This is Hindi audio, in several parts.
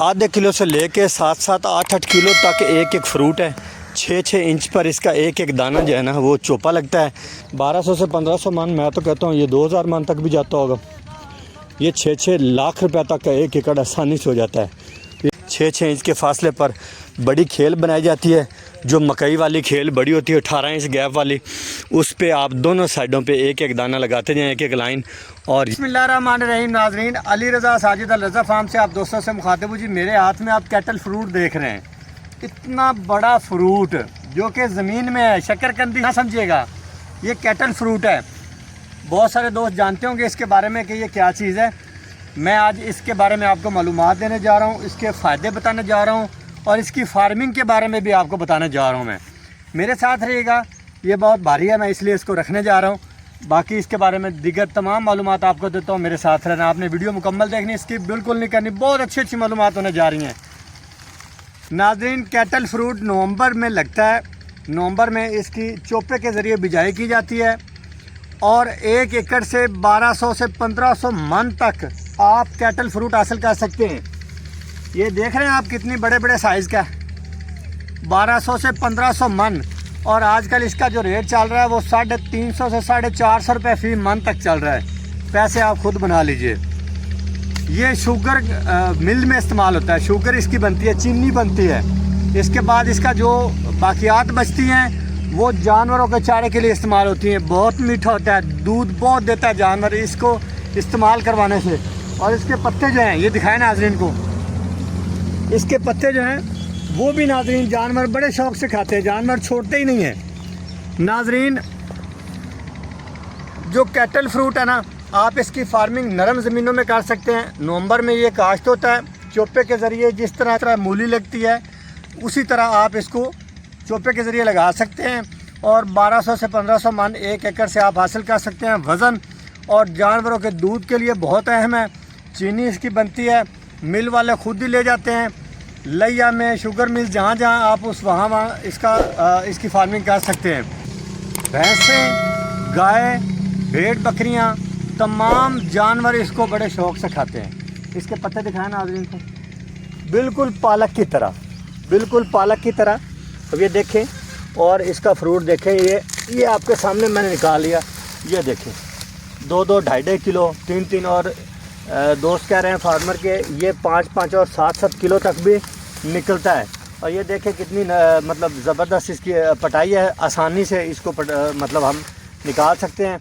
आधे किलो से लेके 7-7, 8-8 किलो तक एक एक फ्रूट है। 6-6 इंच पर इसका एक एक दाना जो है ना वो चोपा लगता है। 1200 से 1500 मन, मैं तो कहता हूँ ये 2000 मन तक भी जाता होगा। ये 6-6 लाख रुपए तक का एक एकड़ आसानी से हो जाता है। 6-6 इंच के फासले पर बड़ी खेल बनाई जाती है। जो मकई वाली खेल बड़ी होती है 18 इंच गैप वाली, उस पे आप दोनों साइडों पे एक एक दाना लगाते जाएं, एक एक लाइन। और बिस्मिल्लाहिर्रहमानिर्रहीम नाज़रीन, अली रज़ा साजिद अल रज़ा फार्म से आप दोस्तों से मुखातिब हूँ जी। मेरे हाथ में आप कैटल फ्रूट देख रहे हैं। इतना बड़ा फ्रूट जो कि ज़मीन में है, शकरकंदी ना समझिएगा, ये कैटल फ्रूट है। बहुत सारे दोस्त जानते होंगे इसके बारे में कि ये क्या चीज़ है। मैं आज इसके बारे में आपको मालूमात देने जा रहा हूँ, इसके फ़ायदे बताने जा रहा हूँ और इसकी फार्मिंग के बारे में भी आपको बताने जा रहा हूँ। मैं मेरे साथ रहिएगा। ये बहुत भारी है, मैं इसलिए इसको रखने जा रहा हूँ। बाकी इसके बारे में दीगर तमाम मालूमात आपको देता हूँ। मेरे साथ रहना, आपने वीडियो मुकम्मल देखनी, स्किप बिल्कुल नहीं करनी। बहुत अच्छी अच्छी मालूमात होने जा रही हैं नाज़रीन। कैटल फ्रूट नवंबर में लगता है। नवंबर में इसकी चोपे के ज़रिए बिजाई की जाती है और एक एकड़ से 1200 से 1500 मन तक आप कैटल फ्रूट हासिल कर सकते हैं। ये देख रहे हैं आप कितनी बड़े बड़े साइज़ का, 1200 से 1500 मन। और आजकल इसका जो रेट चल रहा है वो 350 से 450 रुपये फ़ी मन तक चल रहा है। पैसे आप खुद बना लीजिए। ये शुगर मिल में इस्तेमाल होता है, शुगर इसकी बनती है, चीनी बनती है। इसके बाद इसका जो बाकियात बचती हैं वो जानवरों के चारे के लिए इस्तेमाल होती हैं। बहुत मीठा होता है, दूध बहुत देता है जानवर इसको इस्तेमाल करवाने से। और इसके पत्ते जो हैं, ये दिखाएं नाज़रीन को, इसके पत्ते जो हैं वो भी नाज़रीन जानवर बड़े शौक़ से खाते हैं, जानवर छोड़ते ही नहीं हैं। नाज़रीन, जो कैटल फ्रूट है ना, आप इसकी फार्मिंग नरम ज़मीनों में कर सकते हैं। नवंबर में ये काश्त होता है चोपे के ज़रिए। जिस तरह मूली लगती है उसी तरह आप इसको चोपे के ज़रिए लगा सकते हैं और 1200 से 1500 मन एक एकड़ से आप हासिल कर सकते हैं। वज़न और जानवरों के दूध के लिए बहुत अहम है। चीनी इसकी बनती है, मिल वाले खुद ही ले जाते हैं। लिया में शुगर मिल जहाँ जहाँ आप वहाँ इसकी फार्मिंग कर सकते हैं। भैंसें, गाय, भेड़, बकरियाँ, तमाम जानवर इसको बड़े शौक़ से खाते हैं। इसके पत्ते दिखाएं नाज़रीन को, बिल्कुल पालक की तरह, बिल्कुल पालक की तरह। अब ये देखें और इसका फ्रूट देखें। ये आपके सामने मैंने निकाल लिया। ये देखें 2-2, 2.5 किलो, 3-3 और दोस्त कह रहे हैं फार्मर के ये 5-5 और 7-7 किलो तक भी निकलता है। और ये देखें कितनी मतलब ज़बरदस्त इसकी पटाई है। आसानी से इसको मतलब हम निकाल सकते हैं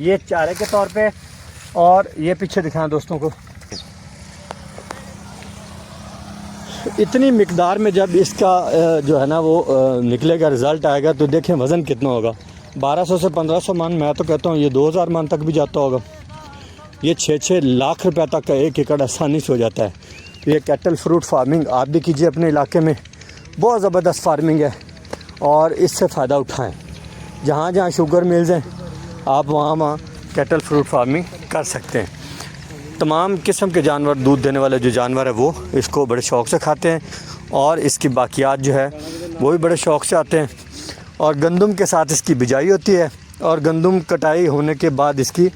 ये चारे के तौर पे। और ये पीछे दिखाएं दोस्तों को, इतनी मिकदार में जब इसका जो है ना वो निकलेगा, रिज़ल्ट आएगा, तो देखें वज़न कितना होगा। 1200 से 1500 मन, मैं तो कहता हूँ ये 2000 मन तक भी जाता होगा। ये 6-6 लाख रुपए तक का एक एकड़ आसानी से हो जाता है। तो ये कैटल फ्रूट फार्मिंग आप भी कीजिए अपने इलाके में। बहुत ज़बरदस्त फार्मिंग है और इससे फ़ायदा उठाएं। जहाँ जहाँ शुगर मिल्स हैं आप वहाँ कैटल फ्रूट फार्मिंग कर सकते हैं। तमाम किस्म के जानवर, दूध देने वाले जो जानवर है वो इसको बड़े शौक़ से खाते हैं और इसकी बाकियात जो है वो भी बड़े शौक़ से आते हैं। और गंदम के साथ इसकी बिजाई होती है और गंदम कटाई होने के बाद इसकी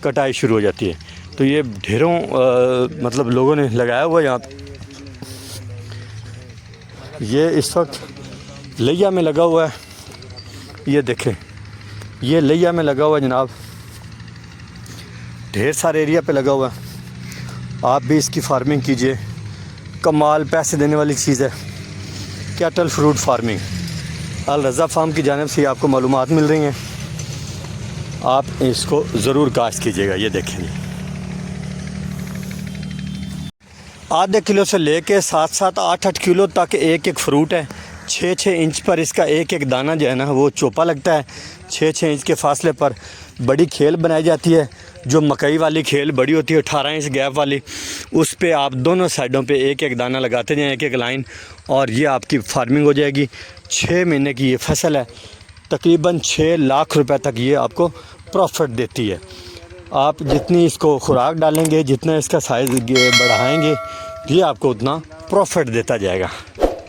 कटाई शुरू हो जाती है। तो ये ढेरों मतलब लोगों ने लगाया हुआ है यहाँ पे। ये इस वक्त लिया में लगा हुआ है। ये देखें, ये लिया में लगा हुआ है जनाब, ढेर सारे एरिया पे लगा हुआ है। आप भी इसकी फार्मिंग कीजिए, कमाल पैसे देने वाली चीज़ है कैटल फ्रूट फार्मिंग। अल रज़ा फार्म की जानिब से आपको मालूमात मिल रही हैं, आप इसको ज़रूर काश्त कीजिएगा। ये देखेंगे आधे किलो से लेके 7-7, 8-8 किलो तक एक एक फ्रूट है। 6-6 इंच पर इसका एक एक दाना जो है ना वो चोपा लगता है। 6-6 इंच के फासले पर बड़ी खेल बनाई जाती है। जो मकई वाली खेल बड़ी होती है 18 इंच गैप वाली, उस पे आप दोनों साइडों पे एक एक दाना लगाते जाएं, एक एक लाइन, और ये आपकी फार्मिंग हो जाएगी। 6 महीने की ये फसल है, तकरीबन 6 लाख रुपए तक ये आपको प्रॉफिट देती है। आप जितनी इसको खुराक डालेंगे, जितना इसका साइज़ बढ़ाएंगे, ये आपको उतना प्रॉफिट देता जाएगा।